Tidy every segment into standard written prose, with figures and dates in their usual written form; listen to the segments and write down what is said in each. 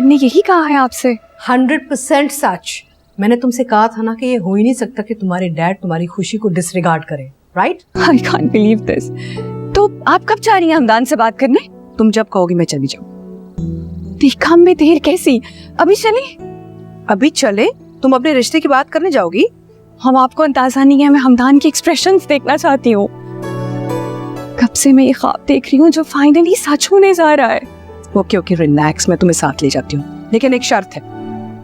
ने यही कहा है आपसे? 100% सच। मैंने तुमसे कहा था ना कि ये हो ही नहीं सकता कि तुम्हारे डैड तुम्हारी खुशी को डिसरिगार्ड करें, right? I can't believe this. तो आप कब जा रही हैं हमदान से बात करने? तुम जब कहोगी मैं चली जाऊँ। देखा में देर कैसी? अभी चले? अभी चले? तुम अपने रिश्ते की बात करने जाओगी? हम आपको अंदाजा नहीं है, मैं हमदान की एक्सप्रेशंस देखना चाहती हूँ। कब से मैं ये ख्वाब देख रही हूँ जो फाइनली सच होने जा रहा है। ओके रिलैक्स, मैं तुम्हें साथ ले जाती हूँ, लेकिन एक शर्त है।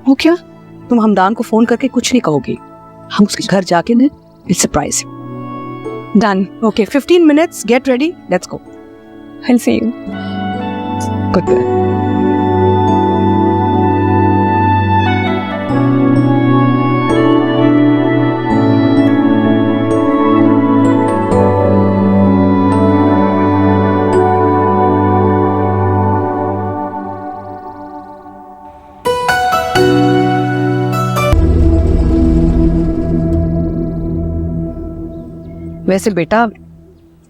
वो क्या? तुम हमदान को फोन करके कुछ नहीं कहोगी, हम उसके घर जाके ना it's surprise. Done. Okay 15 minutes, get ready, let's go. I'll see you. Good. वैसे बेटा,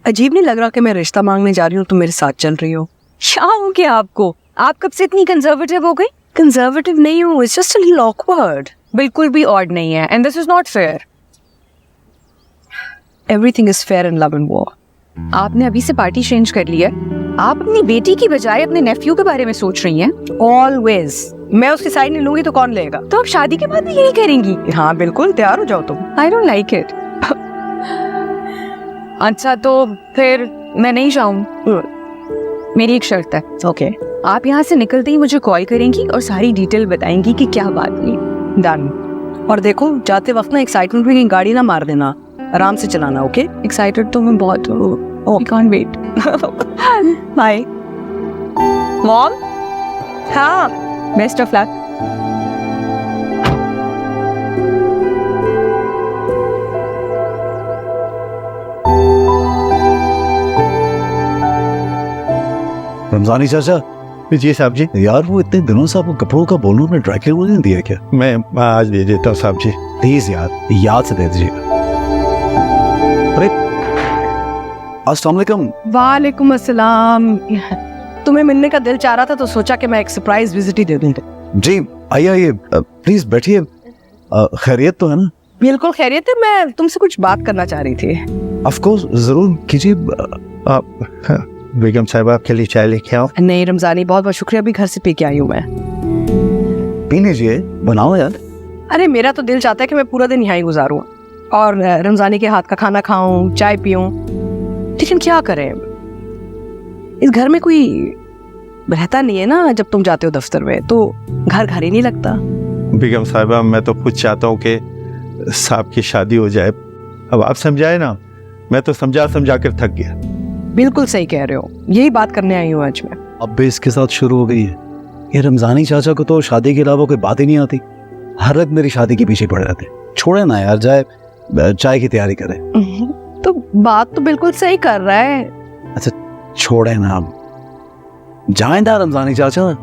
अजीब नहीं लग रहा कि मैं रिश्ता मांगने जा रही हूँ, तुम मेरे साथ चल रही हो? क्या हो गया आपको? आप कब से इतनी कंजर्वेटिव हो गई? कंजर्वेटिव नहीं हूँ, it's just a little awkward. बिल्कुल भी ऑड नहीं है, and this is not fair. Everything is fair in love and war. आपने अभी से पार्टी चेंज कर ली है। आप अपनी बेटी की बजाय अपने नेफ्यू के बारे में सोच रही हैं। ऑलवेज। मैं उसकी साइड नहीं लूंगी तो कौन लेगा? तो आप शादी के बाद भी यही करेंगी? हाँ बिल्कुल, तैयार हो जाओ तुम। I don't like it. अच्छा तो फिर मैं नहीं जाऊँ। मेरी एक शर्त है। ओके। आप यहाँ से निकलते ही मुझे कॉल करेंगी और सारी डिटेल बताएंगी कि क्या बात हुई। डन। और देखो, जाते वक्त ना एक्साइटमेंट में गाड़ी ना मार देना, आराम से चलाना। ओके? एक्साइटेड तो मैं बहुत हूँ। I can't wait. Bye mom. हाँ, बेस्ट ऑफ लक। रमजानी चाचा। जी साहब जी। यार वो इतने दिनों से आपको कपड़ों का बोलूं, अपने ड्राई क्लीनर नहीं दिया क्या? मैं आज दे देता हूँ साहब जी। प्लीज यार, याद से दे दीजिएगा। अरे अस्सलाम वालेकुम। वालेकुम अस्सलाम। तुम्हें मिलने का दिल चाह रहा था तो सोचा कि मैं एक सरप्राइज विजिट ही दे दूं। जी आइए आइए, प्लीज बैठिए। खैरियत तो है ना? बिल्कुल खैरियत है। मैं तुमसे कुछ बात करना चाह रही थी। ऑफ कोर्स, जरूर कीजिए। बेगम साहब आपके लिए चाय लेके आओ? नहीं रमजानी, बहुत बहुत शुक्रिया, अभी घर से पी के आई हूँ मैं। पी लीजिए, बनाओ यार। अरे मेरा तो दिल चाहता है कि मैं पूरा दिन यहाँ ही गुजारूँ और रमजानी के हाथ का खाना खाऊं, चाय पीऊं, लेकिन क्या करें, इस घर में कोई रहता नहीं है ना। जब तुम जाते हो दफ्तर में तो घर घर ही नहीं लगता। बेगम साहिबा, मैं तो खुद चाहता हूँ कि साहब की शादी हो जाए। अब आप समझाए ना, मैं तो समझा समझा कर थक गया। बिल्कुल सही कह रहे हो, यही बात करने आई हूँ आज मैं। अब भी इसके साथ शुरू हो गई है। ये रमजानी चाचा को तो शादी के अलावा कोई बात ही नहीं आती, हर वक्त मेरी शादी के पीछे पड़े रहते। छोड़े ना यार, जाए चाय की तैयारी करे। तो बात तो बिल्कुल सही कर रहा है। अच्छा छोड़े ना, अब जाए ना रमजानी चाचा,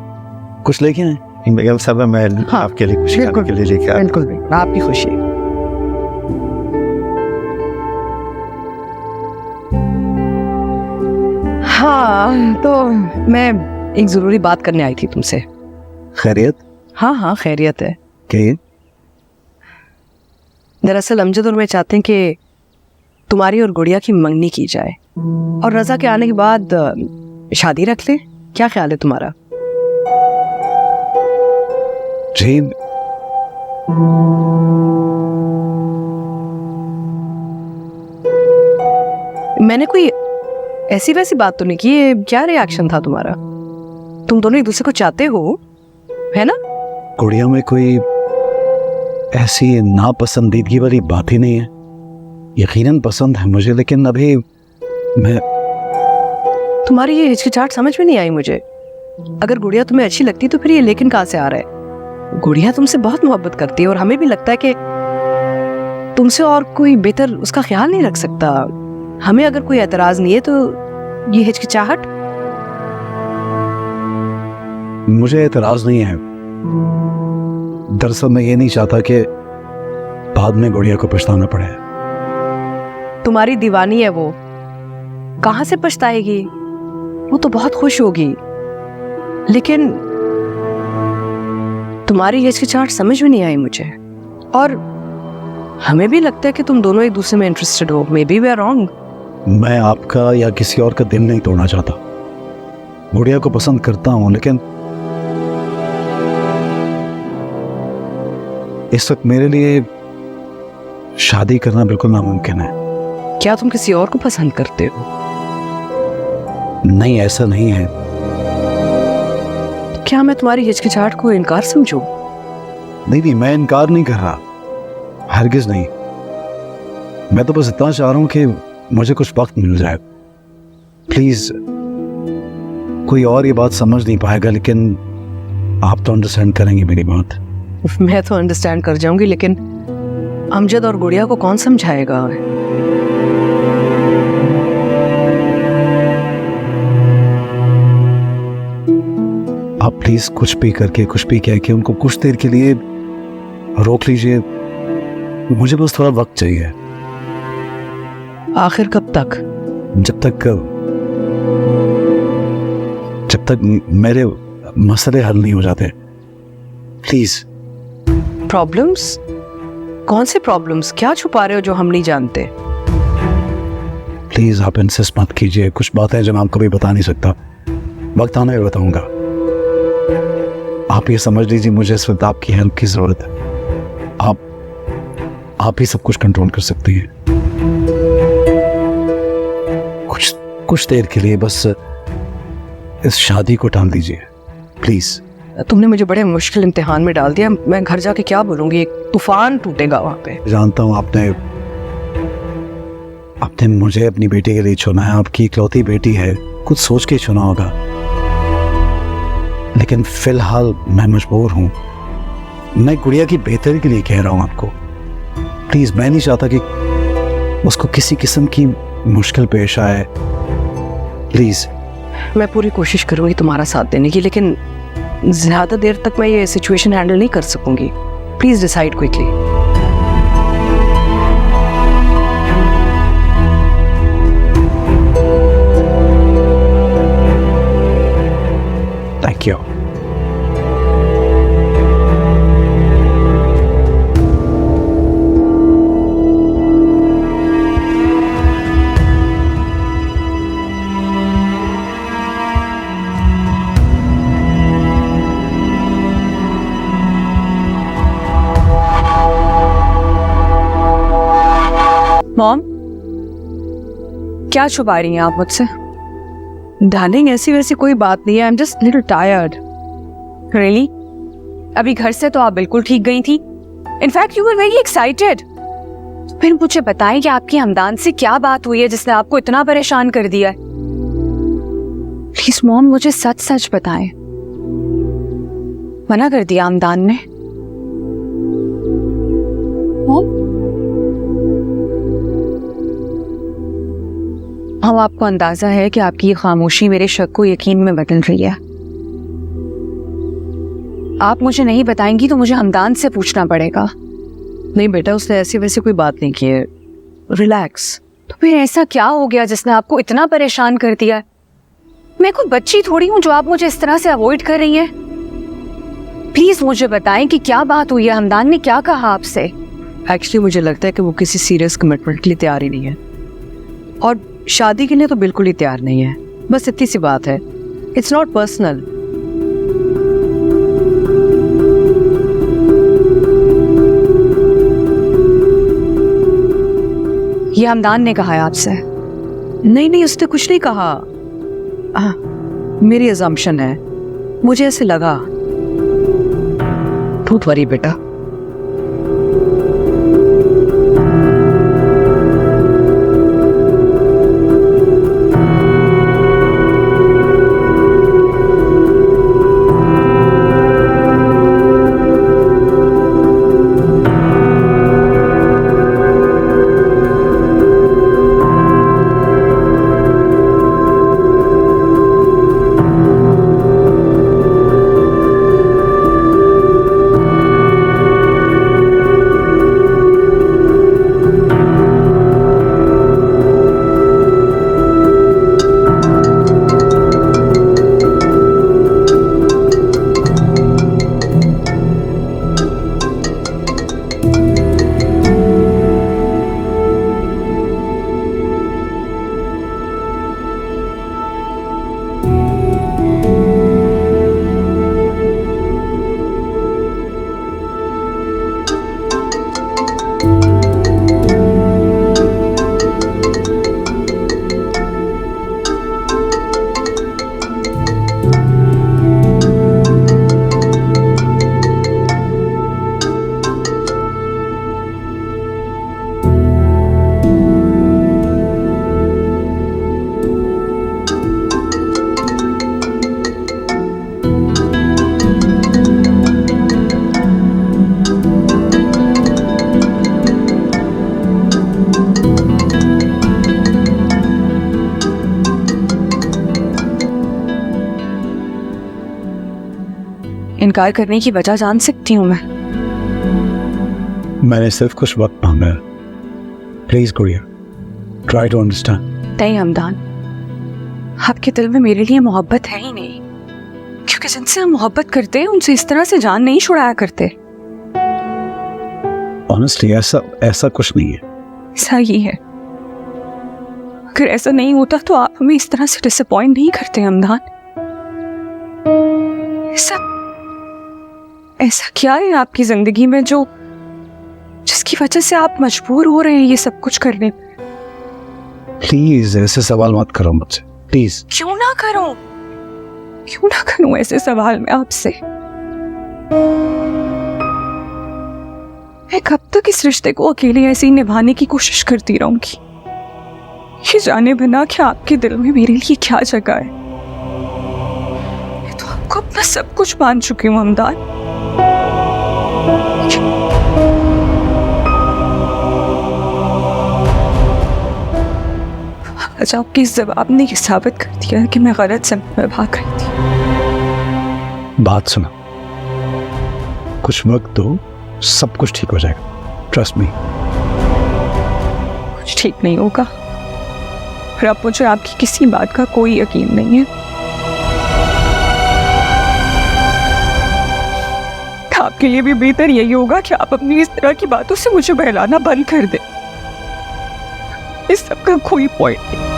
कुछ लेके आए। बेगम साहब, मैं आपके लिए कुछ खाने के लिए लेके आया। बिल्कुल आपकी खुशी। हाँ तो मैं एक जरूरी बात करने आई थी तुमसे। खैरियत? हाँ खैरियत है। क्या? दरअसल अमजद और मैं चाहते हैं कि तुम्हारी और गुड़िया की मंगनी की जाए और रजा के आने के बाद शादी रख ले। क्या ख्याल है तुम्हारा? जी मैंने कोई ऐसी वैसी बात तो नहीं की। ये क्या रिएक्शन था तुम्हारा? तुम दोनों एक दूसरे को चाहते हो, है ना? गुड़िया में कोई ऐसी नापसंदीदगी वाली बात ही नहीं है। यकीनन पसंद है मुझे, लेकिन अभी मैं तुम्हारी ये हिचकिचाहट समझ में नहीं आई मुझे। अगर गुड़िया तुम्हें अच्छी लगती तो फिर ये लेकिन कहाँ से आ रहा है? गुड़िया तुमसे बहुत मोहब्बत करती है और हमें भी लगता है कि तुमसे और कोई बेहतर उसका ख्याल नहीं रख सकता। हमें अगर कोई एतराज नहीं है तो ये हिचकिचाहट। मुझे एतराज नहीं है। दरअसल मैं ये नहीं चाहता कि बाद में गुड़िया को पछताना पड़े। तुम्हारी दीवानी है वो, कहां से पछताएगी? वो तो बहुत खुश होगी। लेकिन तुम्हारी हिचकिचाहट समझ में नहीं आई मुझे, और हमें भी लगता है कि तुम दोनों एक दूसरे में इंटरेस्टेड हो। Maybe we are wrong. मैं आपका या किसी और का दिल नहीं तोड़ना चाहता। गुड़िया को पसंद करता हूं, लेकिन इस वक्त मेरे लिए शादी करना बिल्कुल नामुमकिन है। क्या तुम किसी और को पसंद करते हो? नहीं, ऐसा नहीं है। क्या मैं तुम्हारी हिचकिचाहट को इनकार समझूं? नहीं, मैं इनकार नहीं कर रहा, हरगिज नहीं। मैं तो बस इतना चाह रहा हूं कि मुझे कुछ वक्त मिल जाए। प्लीज, कोई और ये बात समझ नहीं पाएगा, लेकिन आप तो अंडरस्टैंड करेंगे मेरी बात। मैं तो अंडरस्टैंड कर जाऊंगी, लेकिन अमजद और गुड़िया को कौन समझाएगा? आप प्लीज कुछ भी करके, कुछ भी कह के उनको कुछ देर के लिए रोक लीजिए। मुझे बस थोड़ा वक्त चाहिए। आखिर कब तक? जब तक मेरे मसले हल नहीं हो जाते। प्लीज। प्रॉब्लम्स? कौन से प्रॉब्लम्स? क्या छुपा रहे हो जो हम नहीं जानते? प्लीज आप इंसिस्ट मत कीजिए। कुछ बातें जो मैं आपको भी बता नहीं सकता, वक्त आने में बताऊंगा। आप ये समझ लीजिए, मुझे इस वक्त आपकी हेल्प की जरूरत है। आप ही सब कुछ कंट्रोल कर सकती हैं। कुछ देर के लिए बस इस शादी को टाल दीजिए, प्लीज। तुमने मुझे बड़े मुश्किल इम्तिहान में डाल दिया। मैं घर जाके क्या बोलूंगी? एक तूफान टूटेगा वहां पे। जानता हूं आपने मुझे अपनी बेटी के लिए चुना है। आपकी इकलौती बेटी है, कुछ सोच के चुना होगा, लेकिन फिलहाल मैं मजबूर हूं। मैं गुड़िया की बेहतरी के लिए कह रहा हूं आपको। प्लीज, मैं नहीं चाहता कि उसको किसी किस्म की मुश्किल पेश आए। प्लीज। मैं पूरी कोशिश करूंगी तुम्हारा साथ देने की, लेकिन ज्यादा देर तक मैं ये सिचुएशन हैंडल नहीं कर सकूंगी। Please decide quickly. Thank you. Mom, क्या छुपा रही हैं आप मुझसे? डार्लिंग, ऐसी वैसी कोई बात नहीं है। I am just little tired. Really? अभी घर से तो आप बिल्कुल ठीक गई थी। In fact you were very excited. फिर मुझे बताएं कि आपकी हमदान से क्या बात हुई है जिसने आपको इतना परेशान कर दिया है। प्लीज मॉम, मुझे सच सच बताएं। मना कर दिया हमदान ने? हाँ, आपको अंदाजा है कि आपकी ये खामोशी मेरे शक को यकीन में बदल रही है। आप मुझे नहीं बताएंगी तो मुझे हमदान से पूछना पड़ेगा। नहीं बेटा, उसने ऐसी वैसी कोई बात नहीं की है। रिलैक्स। तो फिर ऐसा क्या हो गया जिसने आपको इतना परेशान कर दिया है? मैं कोई बच्ची थोड़ी हूँ जो आप मुझे इस तरह से अवॉइड कर रही हैं। प्लीज मुझे बताएं कि क्या बात हुई है। हमदान ने क्या कहा आपसे? एक्चुअली मुझे लगता है कि वो किसी सीरियस कमिटमेंट के लिए तैयार ही नहीं है, और शादी के लिए तो बिल्कुल ही तैयार नहीं है। बस इतनी सी बात है। It's not personal. ये हमदान ने कहा है आपसे? नहीं, उसने कुछ नहीं कहा। मेरी अजम्पशन है, मुझे ऐसे लगा। डोंट वरी बेटा। इनकार करने की वजह जान सकती हूँ मैं? मैंने सिर्फ कुछ वक्त मांगा है। प्लीज गुड़िया, ट्राई टू अंडरस्टैंड। नहीं हमदान, आपके दिल में मेरे लिए मोहब्बत है ही नहीं, क्योंकि जिनसे हम मोहब्बत करते हैं उनसे इस तरह से जान नहीं छुड़ाया करते। ऑनेस्टली ऐसा कुछ नहीं है। ऐसा ही है। अगर ऐसा नहीं होता तो आप हमें इस तरह से डिसअपॉइंट नहीं करते हमदान। ऐसा क्या है आपकी जिंदगी में जो जिसकी वजह से आप मजबूर हो रहे हैं ये सब कुछ करने पे? प्लीज ऐसे सवाल मत करो मुझसे, प्लीज। क्यों ना करूं ऐसे सवाल मैं आपसे? मैं कब तक इस रिश्ते को अकेले ऐसे ही निभाने की कोशिश करती रहूंगी, ये जाने बिना कि आपके दिल में मेरे लिए क्या जगह है? मैं तो आपको अपना सब कुछ मान चुकी हूँ हमदान। आज आपके इस जवाब ने ये साबित कर दिया है कि मैं गलत समय में भाग रही थी। बात सुनो, कुछ वक्त दो, सब कुछ ठीक हो जाएगा। Trust me. कुछ ठीक नहीं होगा और अब मुझे आपकी किसी बात का कोई यकीन नहीं है। आपके लिए भी बेहतर यही होगा कि आप अपनी इस तरह की बातों से मुझे बहलाना बंद कर दें। इस सब का कोई पॉइंट नहीं।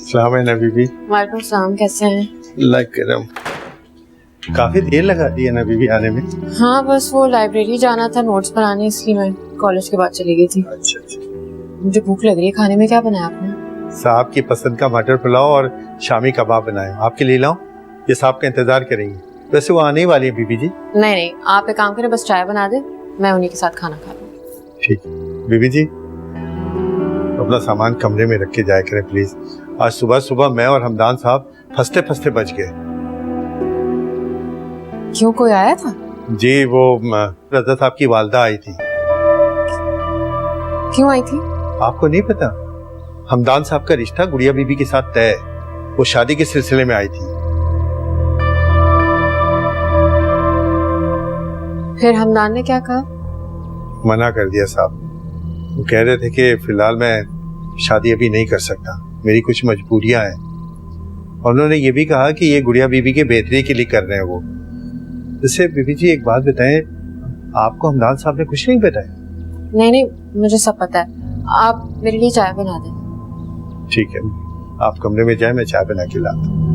सलाम है नबी भी। वालेकुम सलाम, कैसे हैं? करम। काफी देर लगा दी है नबी भी आने में। हाँ बस वो लाइब्रेरी जाना था नोट्स बनाने, इसलिए मैं कॉलेज के बाद चली गई थी। अच्छा। मुझे भूख लग रही है, खाने में क्या बनाया आपने? साहब की पसंद का मटर पुलाव और शामी कबाब बनाए। आपके लिए लाऊं? ये साहब का इंतजार करेंगे। वैसे वो आने ही वाली है बीबी जी। नहीं, आप एक काम करें, बस चाय बना दे, मैं उन्हीं के साथ खाना खा लूंगी। ठीक। बीबी जी अपना सामान कमरे में रख के जाया करें प्लीज। आज सुबह सुबह मैं और हमदान साहब फंसते फंसते बच गए। क्यों, कोई आया था? जी वो रजा साहब की वालदा आई थी। क्यों आई थी? आपको नहीं पता? हमदान साहब का रिश्ता गुड़िया बीबी के साथ तय है। वो शादी के सिलसिले में आई थी। फिर हमदान ने क्या कहा? मना कर दिया साहब। वो कह रहे थे कि फिलहाल मैं शादी अभी नहीं कर सकता, मेरी कुछ मजबूरियां हैं। और उन्होंने ये भी कहा कि ये गुड़िया बीबी के बेहतरी के लिए कर रहे हैं वो। जैसे बीबी जी एक बात बताएं, आपको हमदान साहब ने कुछ नहीं बताया? नहीं, मुझे सब पता है। आप मेरे लिए चाय बना दें। ठीक है, आप कमरे में जाएं, मैं चाय बना के लाता हूं।